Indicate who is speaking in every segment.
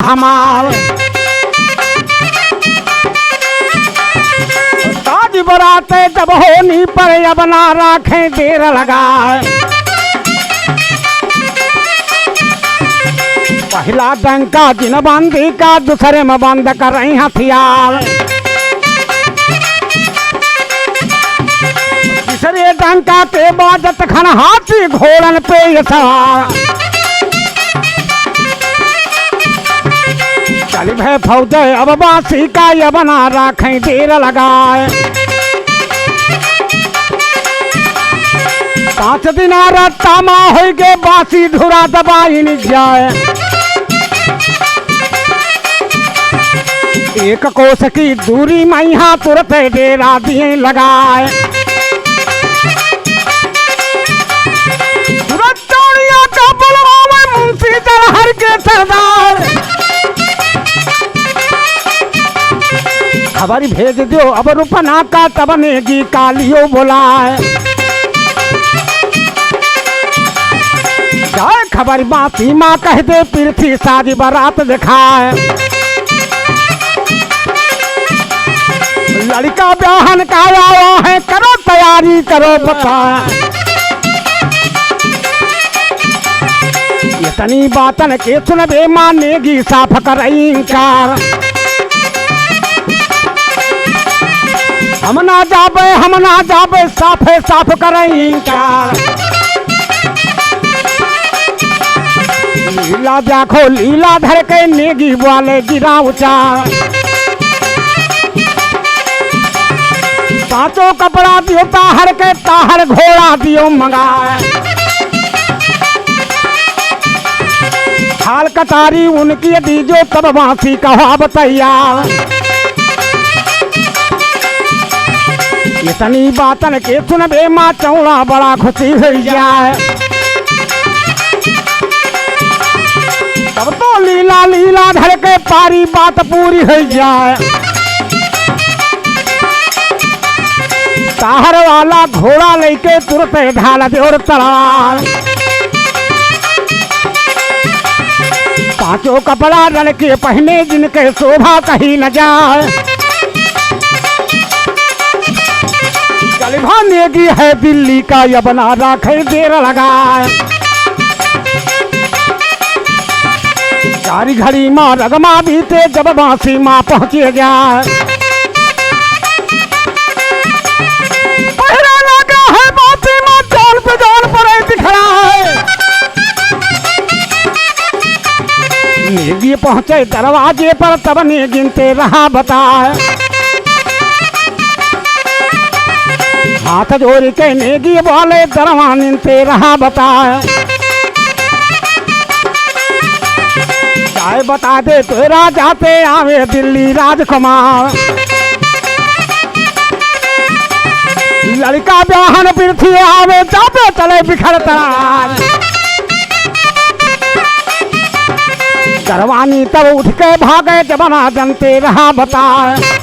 Speaker 1: हमार शादी बराते जब होनी पर अब ना राखें देर लगा। पहला डंका जिन बंदी का दूसरे में बंद कर रही हथियार। तीसरे डंका के बाजत खन हाथी घोड़न पे सवार। चली भय फौज अब बासी का ये बना राखें देर लगाए। 5 दिन रत्ता माँ हो गए बासी धुरा दबाई नहीं जाए। 1 कोस की दूरी में यहाँ तुरंत डेरा दिए लगाए। का बुलवा मुंशी दरहर के सरदार खबर भेज दो अब रुपना का तबनेगी कालियो बुलाए। जाए खबर बाती माँ कह दे पृथ्वी शादी बारात दिखाए। लड़का ब्याहन का आया है करो तैयारी करो बताए। इतनी बातन के सुनबे मानेगी साफ कर इनकार। हम ना जाबे साफे साफ कर इनकार। लीला देखो लीला धर के नेगी वाले गिरा उचार। 5 कपड़ा दियो ताहर के ताहर घोड़ा दियो मंगाए। हाल कटारी उनकी दीजो तब बांसी कहा बतैया। इतनी बातन के सुनबे माँ चौड़ा बड़ा खुशी हो जाए। तब तो लीला लीला धर के पारी बात पूरी हो जाए। ताहर वाला घोड़ा लेके तुरंत ढाल दे और तलवार। 5 कपड़ा लड़के पहने जिनके शोभा कहीं न जाए। नेगी है दिल्ली का ये बना राखे देर लगाए। 4 घड़ी माँ रगमा बीते जब बांसी माँ पहुँचे जाए। पहरा लगा है बांसी माँ जान पे जान पड़े दिखला है। नेगी पहुँचे दरवाजे पर तब ने गिनते रहा बताए। हाथ जोड़ के नेगी बोले दरवान से रहा बताए। चाहे बता दे तेरा जाते आवे दिल्ली राजकुमार। लड़का ब्याहन पृथ्वी आवे जाते चले बिखरता। दरवानी तब उठ के भागे जबना जनते रहा बताए।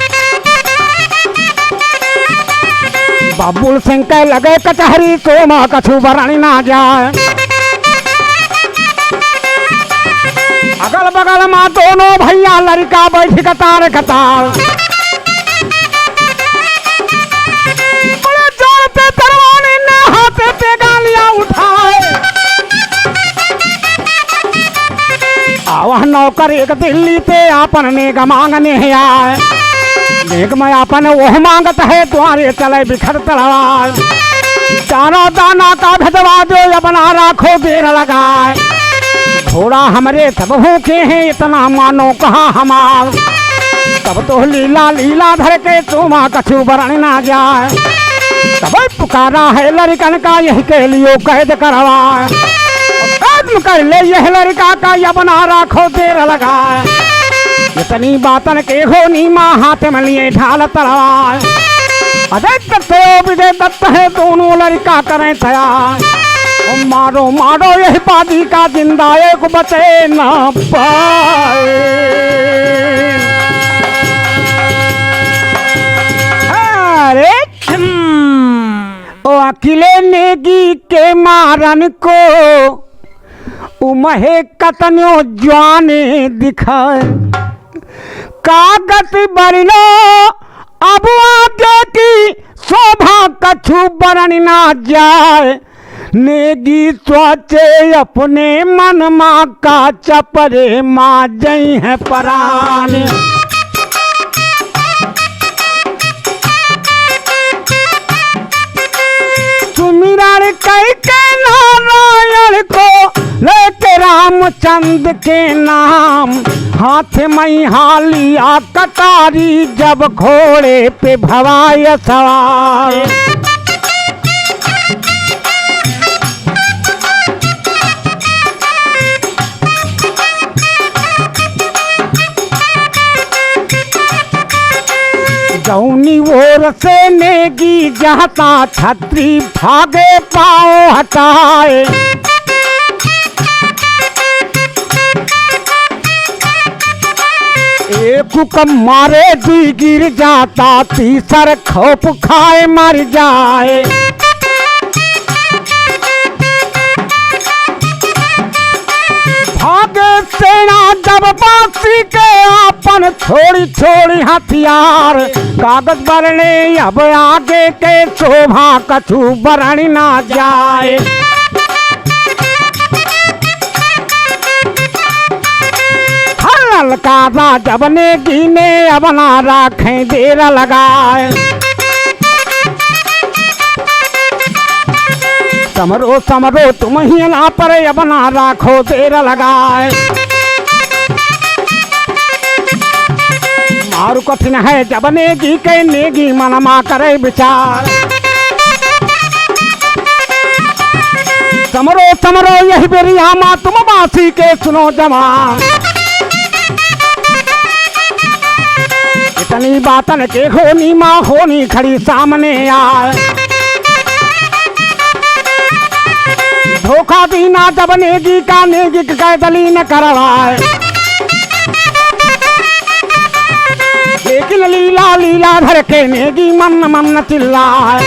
Speaker 1: बाबुल सिंह के लगे कचहरी को माँ कछु बरनी ना जाए। अगल बगल माँ दोनों भैया लड़का बैठ कतार कतार। बड़े जोर पे दरवाने ने हाथे पे गालियां उठाए। आवाह नौकर एक दिल्ली पे आपन ने मांगने आए। नेक में अपन वह मांगत है द्वारे चले बिखर तलवार। चारों दाना का भेदवा जो अपना राखो देर लगाए। घोड़ा हमरे सब भूखे हैं इतना मानो कहाँ हमार। तब तो लीला लीला धर के चूमा कछु बरन ना जाए। तब पुकारा है लड़कन का यही के लिए कैद करवाए। कैद कर ले यह लड़का का ये बना राखो देर लगाए। इतनी बातन के हो नीमा हाथ में लिए ढाल तलवार। अजय दत्त विजय दत्त है दोनों लड़का करें तैयार। मारो मारो यही बाजी का जिंदा एक बचे न पाए। अरे ओ अकेले नेगी के मारन को उमहे कतनो जाने दिखाए कागज बरनो अब आगे की शोभा कछु बरन ना जाए नेगी सोचे अपने मन माँ का चपरे माँ जई है परान सुमिरन कई के नारायण को लेके रामचंद्र के नाम हाथ में हालिया कटारी जब घोड़े पे भवाय सवार जौनी ओर से नेगी जहता छत्री भागे पाओ हटाए एक कम मारे दी गिर जाता तीसर खौफ खाए मर जाए भागे सेना जब बासी के आपन छोड़ी छोड़ी हथियार कागज बरने अब आगे के शोभा कछु बरन ना जाए ललकारा जब ने गिने अब ना राखे देर लगाए समरो समरो तुम ही ना पर अब ना राखो देर लगाए मारू कठिन है जब नेगी के नेगी मनमा करे विचार समरो समरो यही बेरिया माँ तुम बासी के सुनो जवान इतनी बातन के होनी माँ होनी खड़ी सामने आए धोखा दीना जब नेगी का नेगी के दली न करवाए लेकिन लीला लीला धर के नेगी मन मन चिल्लाए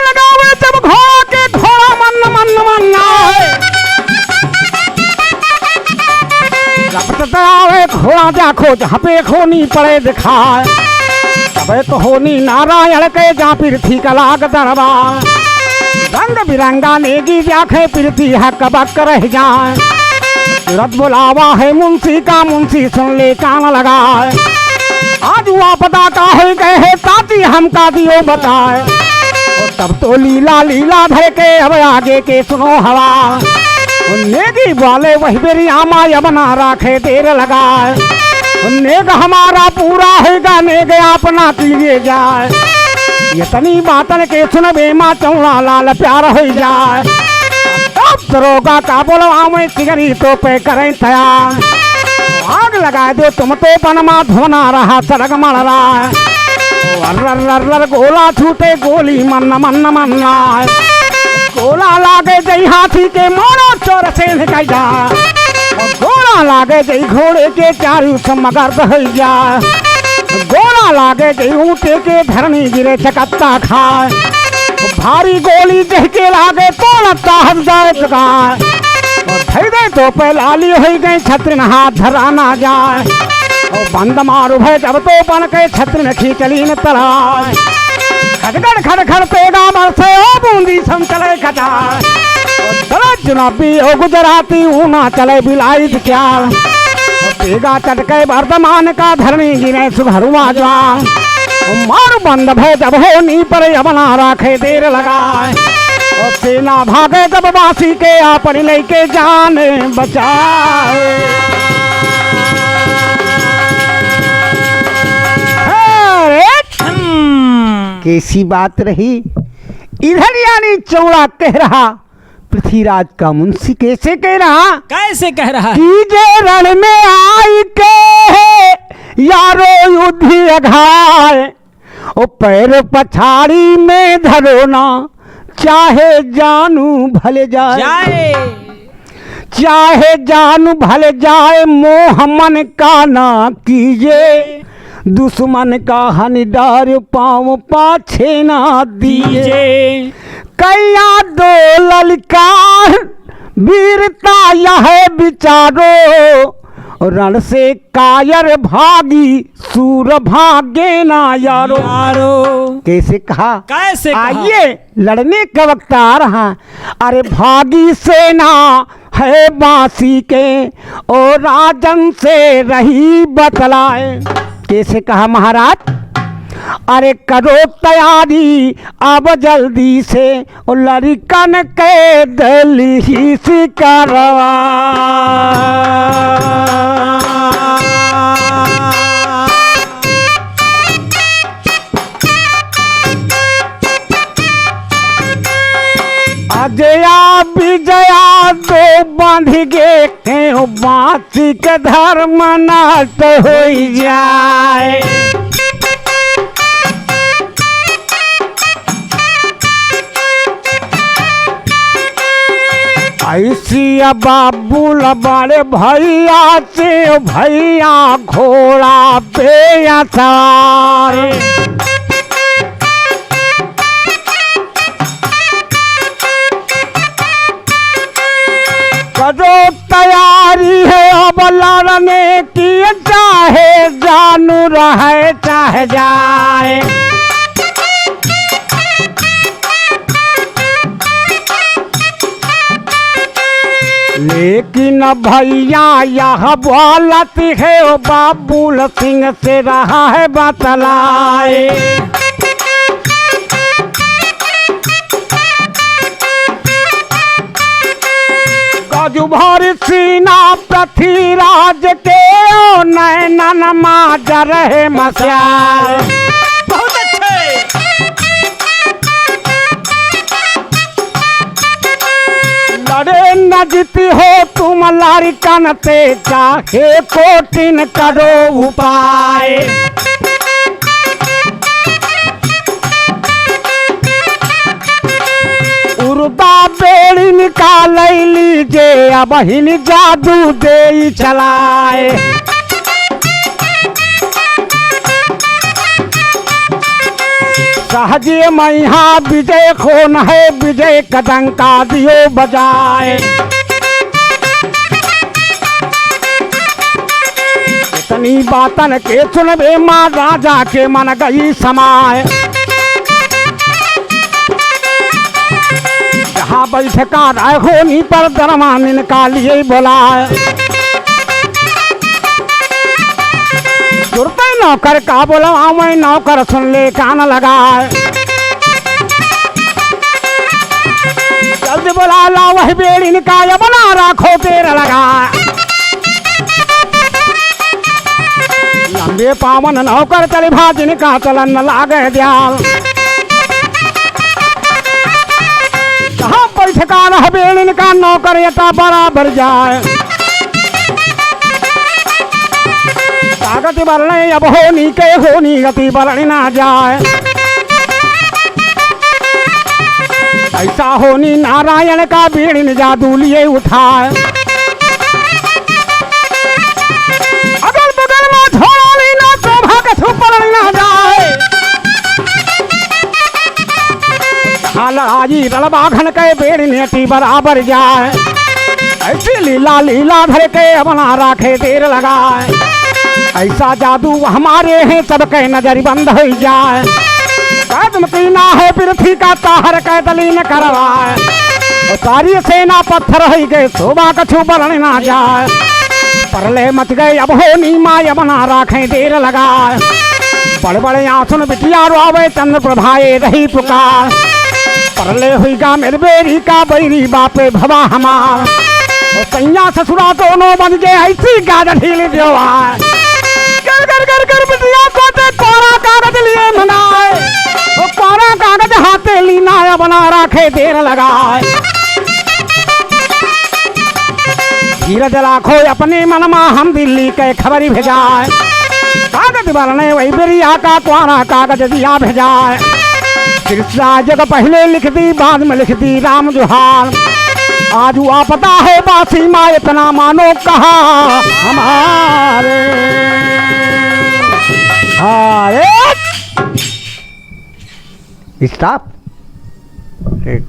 Speaker 1: लगावे जब घोड़ा के घोड़ा मन मन मन आए आवे घोड़ा जाखो जहाँ पे खोनी पड़े दिखाए तबे तो होनी नारायण के जहाँ पृथ्वी का लाग दरबार रंग बिरंगा नेगी जाखे पृथ्वी है कबक रह जाए तुरंत बुलावा है मुंशी का मुंशी सुन ले कान लगाए आज हुआ पता का हो गए है ताती हमका दियो बताए और तब तो लीला लीला धर के अब आगे के सुनो हवा नेगी वाले वही बेरी आमा यमना राखे देर लगाए नेग हमारा पूरा होगा नेग अपना लिए जाए ये तनी बातन के सुनबे माँ चौड़ा लाल प्यार हो जाए तब दरोगा का बोलवा में सिगरी तो पे करें तैयार आग लगा दो तुम तो पनमा धोना रहा सड़क मर रहा है गोला छूटे गोली मन मन मन गोला लागे जई हाथी के मोरो चोर से निकल जा गोला लागे जई घोड़े के चारू समगर्द हो जा गोला लागे जई ऊँटे के धरनी गिरे चकत्ता खाए भारी गोली देख के लागे तो लगता हट जाए चुका दे तो पे लाली हो गई छत्र हाथ धरा ना जाए और बंद मारू है जब तो बन के छत्र में खींचली न तराए खड़गड़ खड़खड़ पेगा बरसे ओ बूंदी सम चले खटा जुनाबी ओ गुजराती ऊना चले बिलाई क्या पेगा चटके वर्धमान का धरनी गिरे सुभरुआ जवान मार बंद भय जब हो नी पर यमना राखे देर लगाए और सेना भागे जब बासी के आपन लेके जान बचाए। कैसी बात रही इधर यानी चौड़ा कह रहा पृथ्वीराज का मुंशी कैसे कह रहा कि जे रण में आई के यारो युद्ध अघाए ओ पैर पछाड़ी में धरो ना चाहे जानू भले जाए चाहे जानू भले जाए मोह मन का ना कीजे दुश्मन का हनिडार पाँव पाछे ना दिए कैया दो ललकार वीरता यह विचारो रण से कायर भागी सूर भागे ना यारो। कैसे कहा?
Speaker 2: कैसे कहा?
Speaker 1: आइए लड़ने का वक्त आ रहा। अरे भागी सेना है बासी के और राजन से रही बतलाए। कैसे कहा महाराज? अरे करो तैयारी अब जल्दी से और लड़कन के दिल ही सिकारवा। अजया विजया दो बांध गे क्यों बाँची के धर्म नाट हो जाए। ऐसी बाबूल बड़े भैया से भैया घोड़ा पे सवार। करो तैयारी है अब लड़ने की चाहे जानू रहे चाहे जाए। लेकिन भैया यह बोलत है वो बाबूल सिंह से रहा है बतलाए। गजु भर सीना पृथ्वीराज के ओ नैनन माजर है मस्याल।
Speaker 2: बहुत अच्छे।
Speaker 1: लड़े न जीती हो तुम लड़कन ते चाहे कोटिन करो उपाय। उर्दा बेड़ी निकाल लीजे अब हिन जादू दे चलाए। सहजे मैहा विजय खोन है विजय कदंका दियो बजाए। इतनी बातन के सुनबे माँ राजा के मन गई समाए। जहाँ बैठका होनी पर दरमान इनका लिए बोलाए। जुड़ते नौकर का बोला मैं नौकर सुन ले कान लगाए। जल्दी बोला ला वही बेड़ी निकाय बना राखो तेर लगाए। लंबे पावन नौकर चले भाजिन का चलन लागे दयाल। जहाँ पर ठिकाना है बेड़िन का नौकर यथा बराबर जाए। गति बरने अब होनी के होनी गति बरने ना जाए। ऐसा होनी नारायण का बेड़िन जादू लिए उठाए। अगल बगल में झोली ना शोभा के छुपल ना जाए। लड़ाई रलबाघन के बेड़िन अति बराबर जाए। ऐसी लीला लीला धर के अपना राखे देर लगाए। ऐसा जादू हमारे हैं सबके नजर बंद हो जाए। कदम की ना है पृथ्वी का ताहर के दलीन करवाए। और सारी सेना पत्थर हो गए शोभा कछु बरन ना जाए। परले मच गए अब होनी माय बना राखे देर लगाए। बड़े बड़े आंसुन बिटिया रोवे चंद्र प्रभाए रही पुकार। परले हुई गा मेरे बेरी का बैरी बापे भवा हमार। और सैया ससुरा दोनों बन गए ऐसी गाज ढील देवा। कर बिटिया को ते कोरा कागज लिए मनाए। वो कोरा कागज हाथे लीना बना राखे देर लगाए। धीरज लाखो अपने मन में हम दिल्ली के खबरी भेजाए। कागज बरने वही बिरिया का कोरा कागज दिया भेजाए। जग पहले लिख दी बाद में लिख दी राम जोहार। आज हुआ पता है बासी माँ इतना मानो कहा हमारे। स्टॉप।
Speaker 2: एक